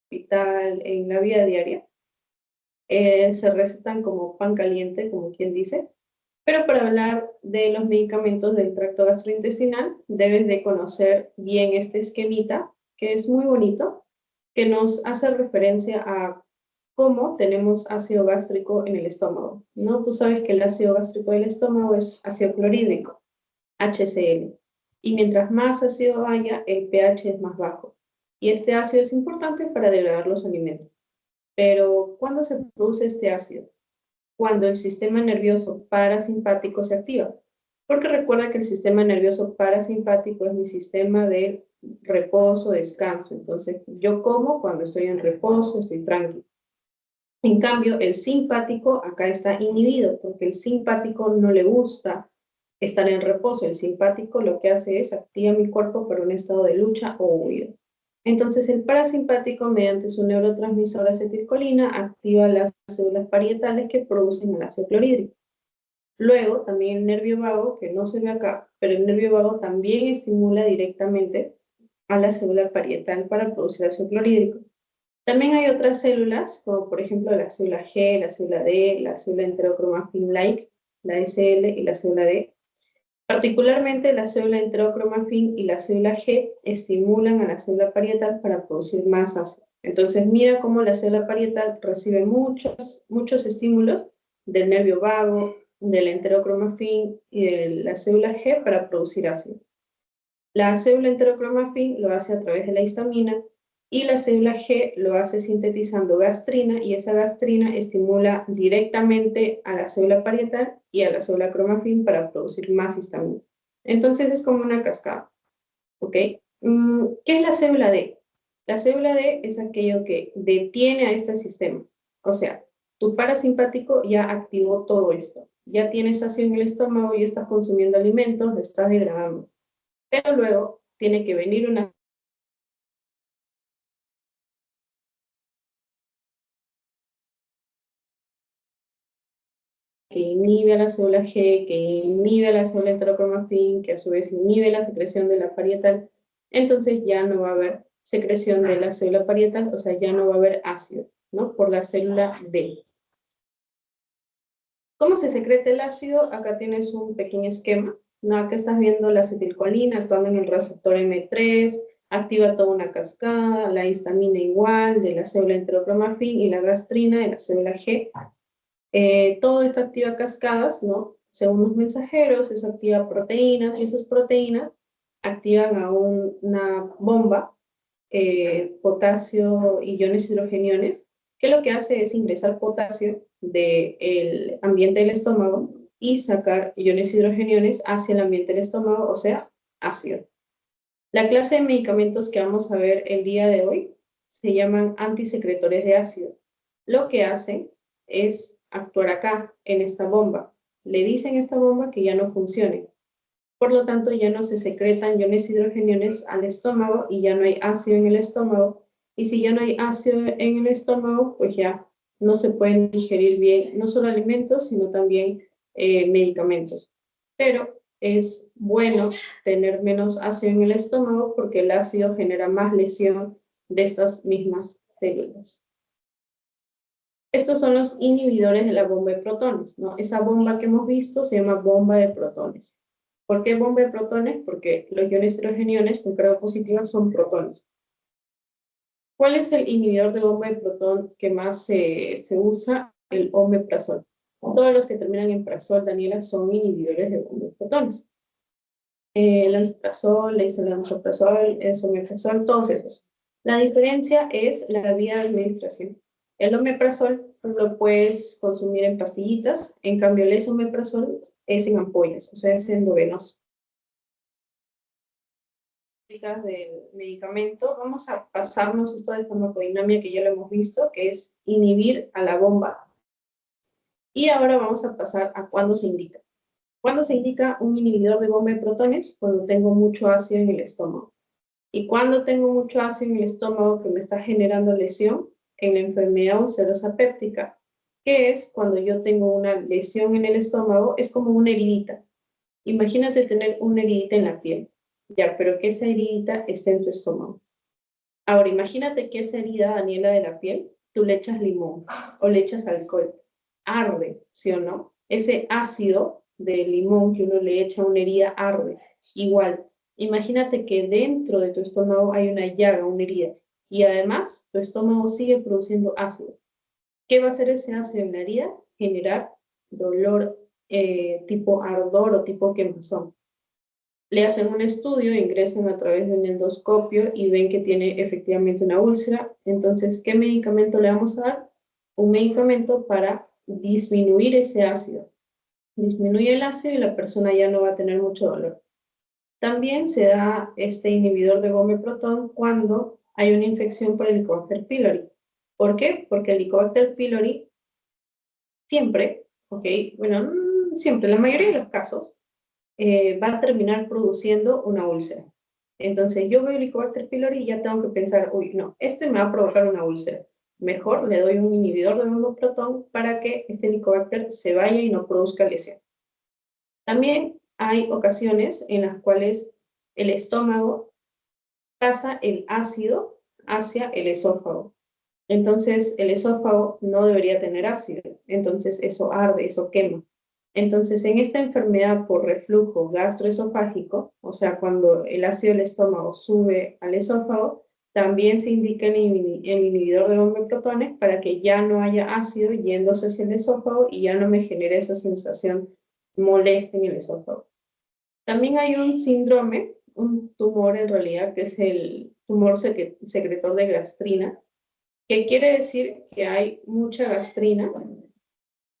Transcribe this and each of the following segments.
hospital, en la vida diaria, se recetan como pan caliente, como quien dice. Pero para hablar de los medicamentos del tracto gastrointestinal, debes de conocer bien este esquemita, que es muy bonito, que nos hace referencia a cómo tenemos ácido gástrico en el estómago, ¿no? Tú sabes que el ácido gástrico del estómago es ácido clorhídrico, HCl, y mientras más ácido haya, el pH es más bajo. Y este ácido es importante para degradar los alimentos. Pero, ¿cuándo se produce este ácido? Cuando el sistema nervioso parasimpático se activa. Porque recuerda que el sistema nervioso parasimpático es mi sistema de reposo, descanso. Entonces, yo como cuando estoy en reposo, estoy tranquilo. En cambio, el simpático acá está inhibido, porque el simpático no le gusta estar en reposo. El simpático lo que hace es activa mi cuerpo para un estado de lucha o huida. Entonces, el parasimpático, mediante su neurotransmisor acetilcolina, activa las células parietales que producen el ácido clorhídrico. Luego, también el nervio vago, que no se ve acá, pero el nervio vago también estimula directamente a la célula parietal para producir ácido clorhídrico. También hay otras células, como por ejemplo la célula G, la célula D, la célula enterocromafin-like, la SL y la célula D. Particularmente la célula enterocromafin y la célula G estimulan a la célula parietal para producir más ácido. Entonces mira cómo la célula parietal recibe muchos estímulos del nervio vago, del enterocromafin y de la célula G para producir ácido. La célula enterocromafin lo hace a través de la histamina y la célula G lo hace sintetizando gastrina, y esa gastrina estimula directamente a la célula parietal y a la célula cromafin para producir más histamina. Entonces es como una cascada. ¿Ok? ¿Qué es la célula D? La célula D es aquello que detiene a este sistema. O sea, tu parasimpático ya activó todo esto. Ya tienes ácido en el estómago y estás consumiendo alimentos, lo estás degradando. Pero luego tiene que venir una que inhibe a la célula G, que inhibe a la célula enterocromafin, que a su vez inhibe la secreción de la parietal. Entonces ya no va a haber secreción de la célula parietal, o sea, ya no va a haber ácido, ¿no? Por la célula D. ¿Cómo se secreta el ácido? Acá tienes un pequeño esquema, ¿no? Acá estás viendo la acetilcolina actuando en el receptor M3, activa toda una cascada, la histamina igual, de la célula enterocromafin, y la gastrina de la célula G. Todo esto activa cascadas, ¿no? Según los mensajeros, eso activa proteínas, y esas proteínas activan a una bomba, potasio, iones hidrogeniones, que lo que hace es ingresar potasio del ambiente del estómago y sacar iones hidrogeniones hacia el ambiente del estómago, o sea, ácido. La clase de medicamentos que vamos a ver el día de hoy se llaman antisecretores de ácido. Lo que hacen es actuar acá, en esta bomba. Le dicen a esta bomba que ya no funcione. Por lo tanto, ya no se secretan iones hidrogeniones al estómago y ya no hay ácido en el estómago. Y si ya no hay ácido en el estómago, pues ya no se pueden digerir bien, no solo alimentos, sino también medicamentos. Pero es bueno tener menos ácido en el estómago porque el ácido genera más lesión de estas mismas células. Estos son los inhibidores de la bomba de protones, ¿no? Esa bomba que hemos visto se llama bomba de protones. ¿Por qué bomba de protones? Porque los iones hidrogeniones con carga positiva son protones. ¿Cuál es el inhibidor de bomba de protón que más se usa? El omeprazol. Todos los que terminan en prazol, Daniela, son inhibidores de bomba de protones. El lansoprazol, el isomeprazol, el esomeprazol, todos esos. La diferencia es la vía de administración. El omeprazol lo puedes consumir en pastillitas, en cambio el esomeprazol es en ampollas, o sea, es endovenoso. Del medicamento, vamos a pasarnos esto de farmacodinámica que ya lo hemos visto, que es inhibir a la bomba. Y ahora vamos a pasar a cuándo se indica. ¿Cuándo se indica un inhibidor de bomba de protones? Cuando tengo mucho ácido en el estómago. Y cuando tengo mucho ácido en el estómago que me está generando lesión, en la enfermedad ulcerosa péptica, que es cuando yo tengo una lesión en el estómago, es como una heridita. Imagínate tener una heridita en la piel, ya, pero que esa heridita esté en tu estómago. Ahora, imagínate que esa herida, Daniela, de la piel, tú le echas limón o le echas alcohol. Arde, ¿sí o no? Ese ácido de limón que uno le echa a una herida arde. Igual, imagínate que dentro de tu estómago hay una llaga, una herida, y además tu estómago sigue produciendo ácido. ¿Qué va a hacer ese ácido en la herida? Generar dolor tipo ardor o tipo quemazón. Le hacen un estudio, ingresan a través de un endoscopio y ven que tiene efectivamente una úlcera. Entonces, ¿qué medicamento le vamos a dar? Un medicamento para disminuir ese ácido. Disminuye el ácido y la persona ya no va a tener mucho dolor. También se da este inhibidor de Gome-Proton cuando hay una infección por el Helicobacter pylori. ¿Por qué? Porque el Helicobacter pylori siempre, ¿ok? Bueno, siempre, la mayoría de los casos, va a terminar produciendo una úlcera. Entonces yo veo Helicobacter pylori y ya tengo que pensar, uy, no, este me va a provocar una úlcera. Mejor le doy un inhibidor de Gome-Proton para que este Helicobacter se vaya y no produzca lesión. También hay ocasiones en las cuales el estómago pasa el ácido hacia el esófago. Entonces el esófago no debería tener ácido, entonces eso arde, eso quema. Entonces en esta enfermedad por reflujo gastroesofágico, o sea, cuando el ácido del estómago sube al esófago, también se indica el inhibidor de Gome-Protones para que ya no haya ácido yéndose hacia el esófago y ya no me genere esa sensación molesta en el esófago. También hay un síndrome, un tumor en realidad, que es el tumor secretor de gastrina, que quiere decir que hay mucha gastrina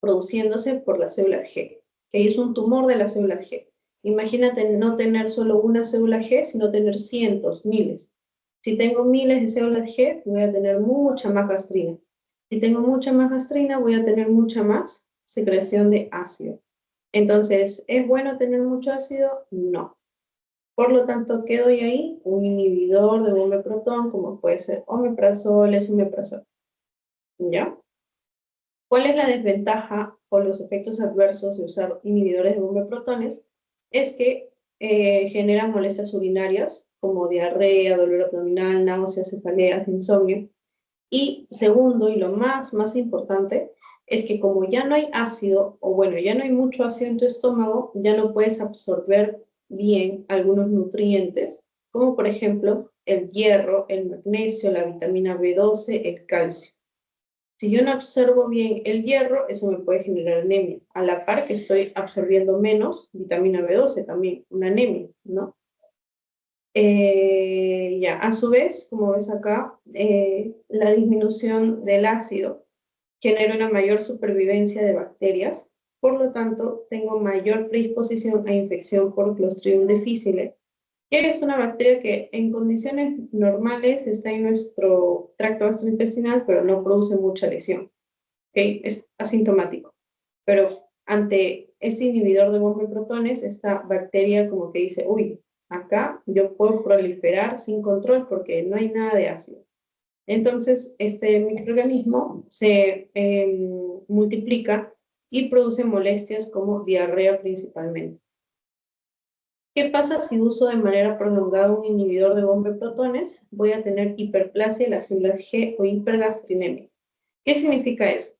produciéndose por las células G, que es un tumor de las células G. Imagínate no tener solo una célula G, sino tener cientos, miles. Si tengo miles de células G, voy a tener mucha más gastrina. Si tengo mucha más gastrina, voy a tener mucha más secreción de ácido. Entonces, ¿es bueno tener mucho ácido? No. Por lo tanto, ¿qué doy ahí? Un inhibidor de Gome-Proton, como puede ser omeprazol, esomeprazol. ¿Ya? ¿Cuál es la desventaja o los efectos adversos de usar inhibidores de Gome-Protones? Es que generan molestias urinarias, como diarrea, dolor abdominal, náuseas, cefaleas, insomnio. Y segundo, y lo más importante, es que como ya no hay ácido, o bueno, ya no hay mucho ácido en tu estómago, ya no puedes absorber bien algunos nutrientes, como por ejemplo el hierro, el magnesio, la vitamina B12, el calcio. Si yo no absorbo bien el hierro, eso me puede generar anemia. A la par que estoy absorbiendo menos vitamina B12 también, una anemia, ¿no? Ya, a su vez, como ves acá, la disminución del ácido genera una mayor supervivencia de bacterias, por lo tanto, tengo mayor predisposición a infección por Clostridium difficile, que es una bacteria que en condiciones normales está en nuestro tracto gastrointestinal, pero no produce mucha lesión. ¿Okay? Es asintomático. Pero ante este inhibidor de Gome-Protones, esta bacteria como que dice, uy, acá yo puedo proliferar sin control porque no hay nada de ácido. Entonces, este microorganismo se multiplica y produce molestias como diarrea principalmente. ¿Qué pasa si uso de manera prolongada un inhibidor de Gome-Protones? Voy a tener hiperplasia de las células G o hipergastrinemia. ¿Qué significa eso?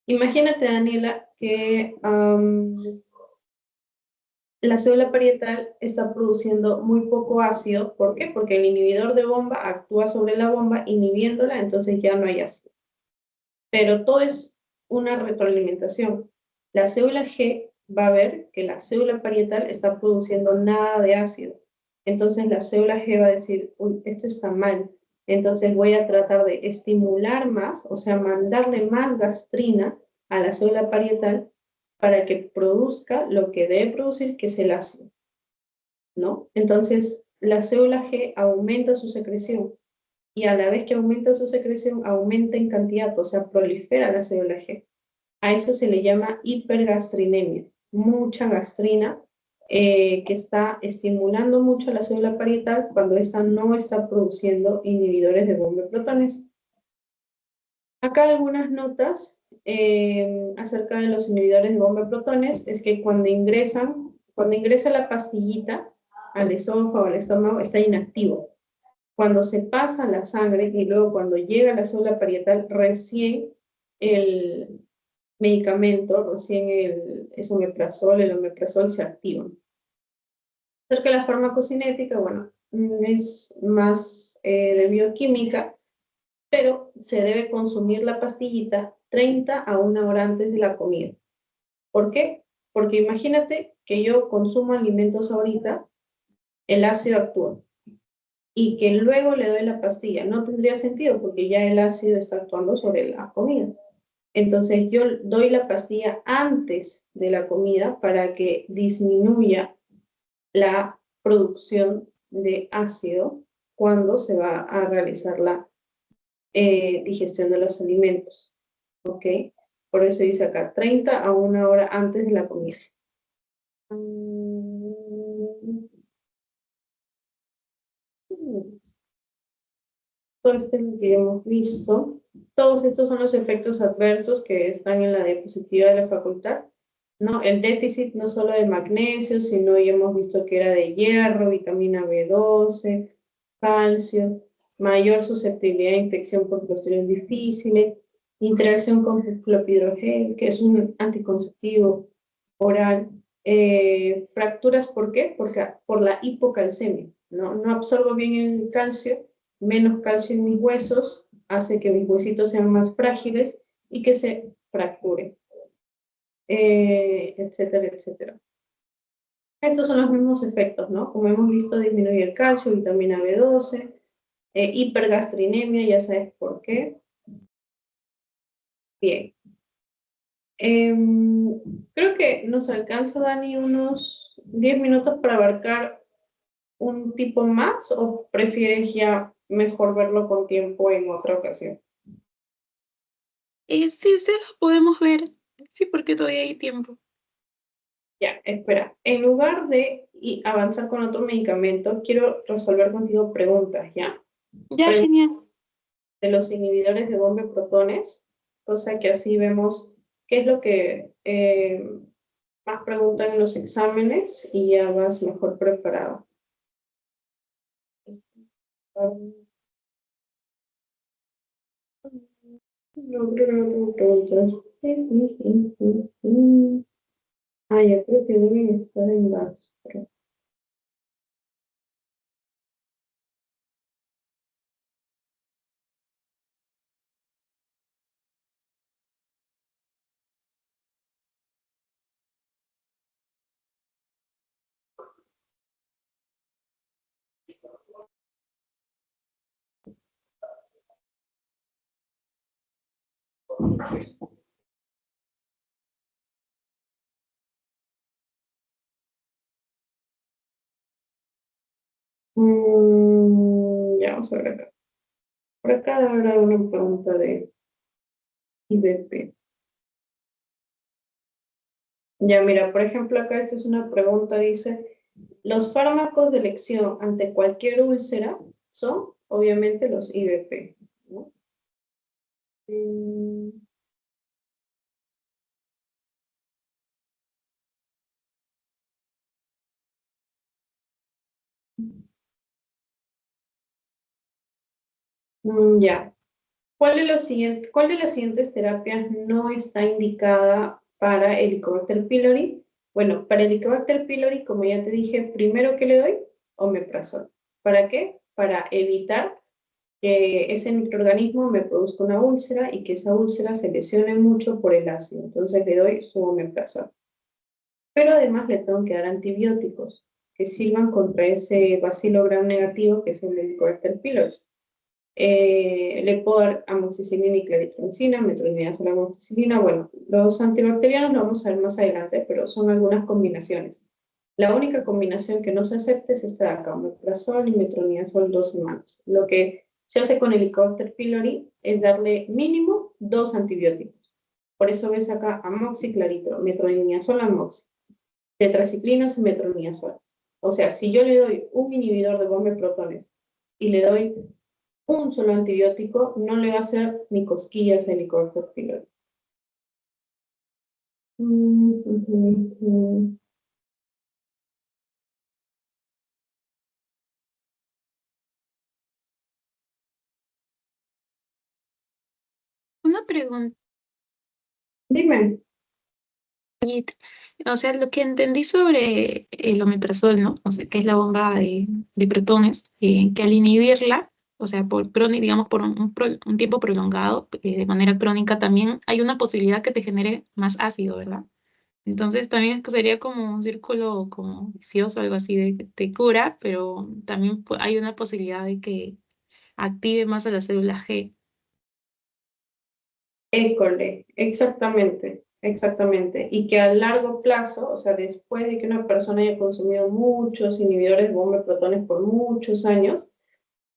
Imagínate, Daniela, que la célula parietal está produciendo muy poco ácido. ¿Por qué? Porque el inhibidor de bomba actúa sobre la bomba inhibiéndola, entonces ya no hay ácido. Pero todo es una retroalimentación. La célula G va a ver que la célula parietal está produciendo nada de ácido. Entonces la célula G va a decir, uy, esto está mal. Entonces voy a tratar de estimular más, o sea, mandarle más gastrina a la célula parietal para que produzca lo que debe producir, que es el ácido, ¿no? Entonces la célula G aumenta su secreción y a la vez que aumenta su secreción, aumenta en cantidad, o sea, prolifera la célula G. A eso se le llama hipergastrinemia, mucha gastrina que está estimulando mucho la célula parietal cuando ésta no está produciendo inhibidores de Gome-Protones. Acá algunas notas acerca de los inhibidores de Gome-Protones es que cuando ingresa la pastillita al esófago, al estómago, está inactivo. Cuando se pasa la sangre y luego cuando llega a la célula parietal, recién el medicamento, recién el esomeprazol, el omeprazol se activan. Acerca de la farmacocinética, bueno, es más de bioquímica, pero se debe consumir la pastillita 30 a 1 hora antes de la comida. ¿Por qué? Porque imagínate que yo consumo alimentos ahorita, el ácido actúa, y que luego le doy la pastilla. No tendría sentido porque ya el ácido está actuando sobre la comida. Entonces yo doy la pastilla antes de la comida para que disminuya la producción de ácido cuando se va a realizar la digestión de los alimentos. ¿Ok? Por eso dice acá 30 a 1 hora antes de la comida. Todo esto es lo que hemos visto. Todos estos son los efectos adversos que están en la diapositiva de la facultad, ¿no? El déficit no solo de magnesio, sino ya hemos visto que era de hierro, vitamina B12, calcio, mayor susceptibilidad a infección por clostridium difficile, interacción con clopidogrel, que es un anticonceptivo oral, fracturas, ¿por qué? Porque por la hipocalcemia, ¿no? No absorbo bien el calcio, menos calcio en mis huesos hace que mis huesitos sean más frágiles y que se fracturen, etcétera, etcétera. Estos son los mismos efectos, ¿no? Como hemos visto, disminuye el calcio, vitamina B12, hipergastrinemia, ya sabes por qué. Bien. Creo que nos alcanza, Dani, unos 10 minutos para abarcar un tipo más, o prefieres ya mejor verlo con tiempo en otra ocasión. Sí, sí, lo podemos ver. Sí, porque todavía hay tiempo. Ya, espera. En lugar de avanzar con otro medicamento, quiero resolver contigo preguntas, ¿ya? Ya, genial. De los inhibidores de bomba de protones, cosa que así vemos qué es lo que más preguntan en los exámenes y ya vas mejor preparado. No, creo que no tengo preguntas. Ah, ya creo que deben estar en gastro. Ya vamos a ver acá. Por acá habrá una pregunta de IBP. Ya, mira, por ejemplo, acá esta es una pregunta, dice, los fármacos de elección ante cualquier úlcera son, obviamente, los IBP, ¿no? Mm, ya. ¿Cuál de las siguientes terapias no está indicada para Helicobacter pylori? Bueno, para Helicobacter pylori, como ya te dije, primero que le doy, omeprazol. ¿Para qué? Para evitar que ese microorganismo me produzca una úlcera y que esa úlcera se lesione mucho por el ácido. Entonces le doy su omeprazol. Pero además le tengo que dar antibióticos que sirvan contra ese bacilo gram negativo que es el Helicobacter pylori. Le puedo dar amoxicilina y claritromicina, metronidazol, amoxicilina. Bueno, los antibacterianos lo vamos a ver más adelante, pero son algunas combinaciones. La única combinación que no se acepta es esta de acá, omeprazol y metronidazol 2 semanas. Lo que se hace con el Helicobacter pylori es darle mínimo 2 antibióticos. Por eso ves acá amoxiclaritro, metronidazol, amoxi, tetraciclinas y metronidazol. O sea, si yo le doy un inhibidor de bomba de protones y le doy un solo antibiótico, no le va a hacer ni cosquillas al Helicobacter pylori. pregunta. Dime. O sea, lo que entendí sobre el omeprazol, ¿no? O sea, que es la bomba de protones, que al inhibirla, o sea, digamos, por un tiempo prolongado, de manera crónica, también hay una posibilidad que te genere más ácido, ¿verdad? Entonces también sería como un círculo como vicioso, algo así, de que te cura, pero también hay una posibilidad de que active más a la célula G. École, exactamente, exactamente. Y que a largo plazo, o sea, después de que una persona haya consumido muchos inhibidores de bomba de protones por muchos años,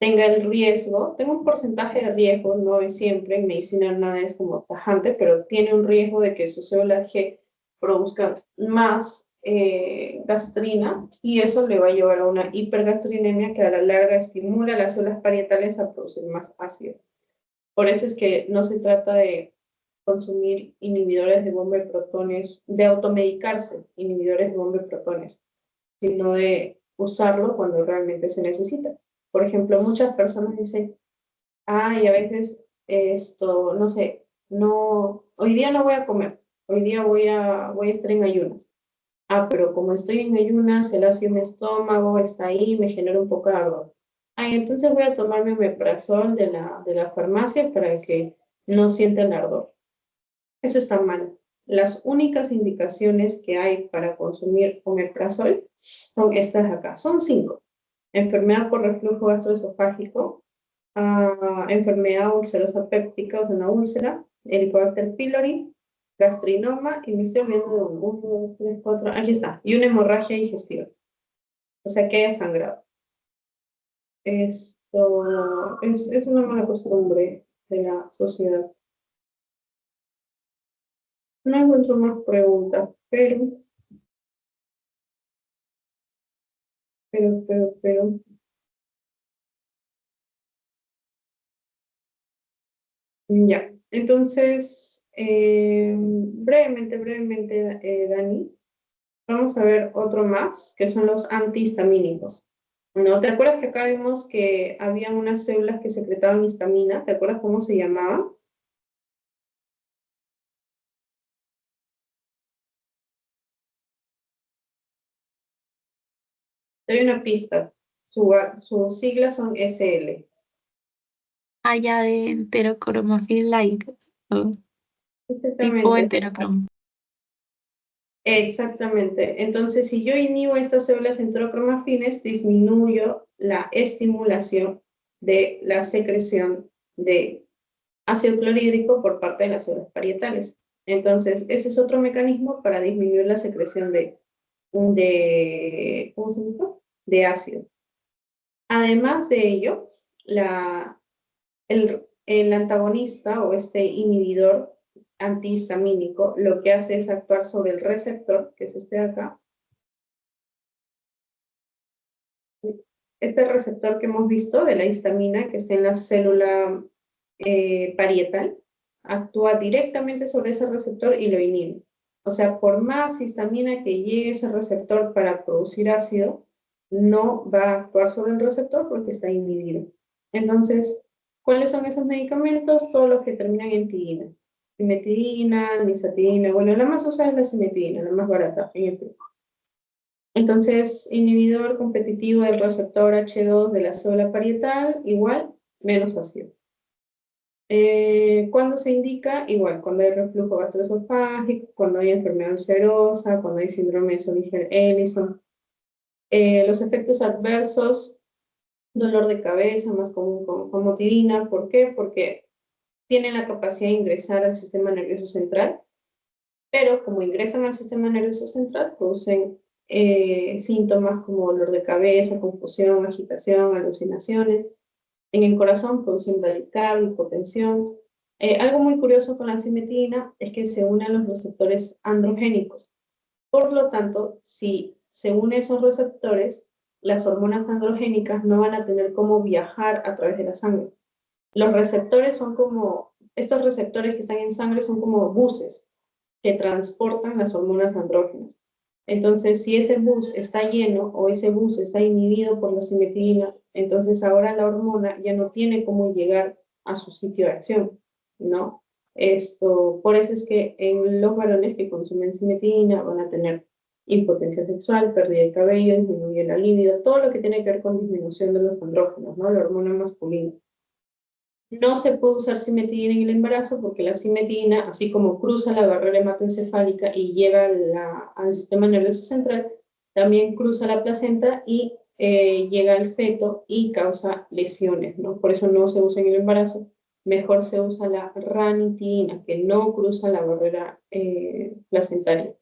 tenga el riesgo, tenga un porcentaje de riesgo, no es siempre, en medicina nada es como tajante, pero tiene un riesgo de que su célula G produzca más gastrina y eso le va a llevar a una hipergastrinemia que a la larga estimula las células parietales a producir más ácido. Por eso es que no se trata de consumir inhibidores de bomba de protones, de automedicarse inhibidores de bomba de protones, sino de usarlo cuando realmente se necesita. Por ejemplo, muchas personas dicen, ay, a veces esto, no sé, no, hoy día no voy a comer, hoy día voy a estar en ayunas. Ah, pero como estoy en ayunas, el ácido en mi estómago está ahí, me genera un poco de ardor. Ay, entonces voy a tomarme omeprazol de la farmacia para que no sienta el ardor. Eso está mal. Las únicas indicaciones que hay para consumir omeprazol son estas de acá. Son 5. Enfermedad por reflujo gastroesofágico, enfermedad ulcerosa péptica, o sea, una úlcera, Helicobacter pylori, gastrinoma, y me estoy olvidando de 1, 2, 3, 4, aquí está, y una hemorragia digestiva, o sea, que haya sangrado. Esto es una mala costumbre de la sociedad. No encuentro más preguntas, pero, ya. Entonces, brevemente, Dani, vamos a ver otro más, que son los antihistamínicos. ¿No? ¿Te acuerdas que acá vimos que había unas células que secretaban histamina? ¿Te acuerdas cómo se llamaban? Te doy una pista. Sus siglas son SL. Allá de enterocromafil-like, o tipo Exactamente. enterocrom. Exactamente. Entonces, si yo inhibo estas células enterocromafines, disminuyo la estimulación de la secreción de ácido clorhídrico por parte de las células parietales. Entonces, ese es otro mecanismo para disminuir la secreción ¿cómo se llama esto? De ácido. Además de ello, el antagonista o este inhibidor antihistamínico lo que hace es actuar sobre el receptor, que es este de acá. Este receptor que hemos visto de la histamina que está en la célula parietal, actúa directamente sobre ese receptor y lo inhibe. O sea, por más histamina que llegue a ese receptor para producir ácido, no va a actuar sobre el receptor porque está inhibido. Entonces, ¿cuáles son esos medicamentos? Todos los que terminan en tidina. Cimetidina, nisatidina. Bueno, la más usada es la cimetidina, la más barata en el Perú. Entonces, inhibidor competitivo del receptor H2 de la célula parietal, igual, menos ácido. ¿Cuándo se indica? Igual, cuando hay reflujo gastroesofágico, cuando hay enfermedad ulcerosa, cuando hay síndrome de Zollinger-Ellison. Los efectos adversos, dolor de cabeza, más común con famotidina. ¿Por qué? Porque tienen la capacidad de ingresar al sistema nervioso central, pero como ingresan al sistema nervioso central, producen síntomas como dolor de cabeza, confusión, agitación, alucinaciones. En el corazón producen bradicardia, hipotensión. Algo muy curioso con la simetrina es que se unen los receptores androgénicos. Por lo tanto, si se unen esos receptores, las hormonas androgénicas no van a tener cómo viajar a través de la sangre. Los receptores son como, estos receptores que están en sangre son como buses que transportan las hormonas andrógenas. Entonces, si ese bus está lleno o ese bus está inhibido por la simetrina, entonces ahora la hormona ya no tiene cómo llegar a su sitio de acción, ¿no? Por eso es que en los varones que consumen simetrina van a tener impotencia sexual, pérdida de cabello, disminuye la libido, todo lo que tiene que ver con disminución de los andrógenos, ¿no? La hormona masculina. No se puede usar simetrina en el embarazo porque la simetrina, así como cruza la barrera hematoencefálica y llega al sistema nervioso central, también cruza la placenta y llega al feto y causa lesiones, ¿no? Por eso no se usa en el embarazo. Mejor se usa la ranitidina, que no cruza la barrera placentaria.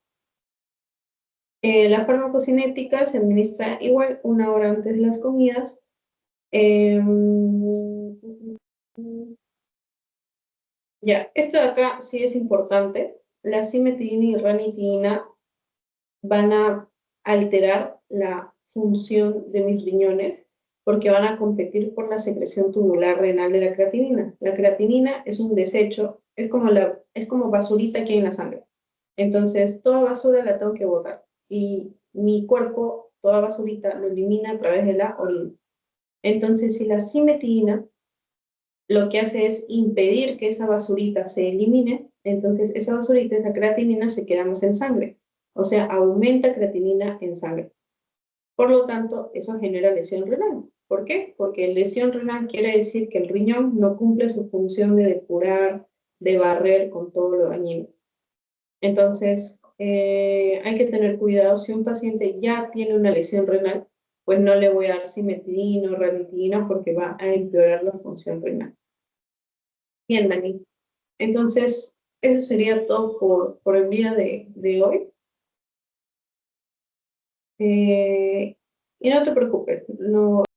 La farmacocinética se administra igual 1 hora antes de las comidas. Ya, esto de acá sí es importante. La simetrina y ranitidina van a alterar la función de mis riñones porque van a competir por la secreción tubular renal de la creatinina. La creatinina es un desecho, es como basurita que hay en la sangre. Entonces, toda basura la tengo que botar. Y mi cuerpo, toda basurita, lo elimina a través de la orina. Entonces, si la simetrina lo que hace es impedir que esa basurita se elimine, entonces esa basurita, esa creatinina se queda más en sangre, o sea, aumenta creatinina en sangre. Por lo tanto, eso genera lesión renal. ¿Por qué? Porque lesión renal quiere decir que el riñón no cumple su función de depurar, de barrer con todo lo dañino. Entonces, hay que tener cuidado. Si un paciente ya tiene una lesión renal, pues no le voy a dar simetrina o ranitidina porque va a empeorar la función renal. Bien, Dani. Entonces, eso sería todo por el día de hoy. Y no te preocupes, no,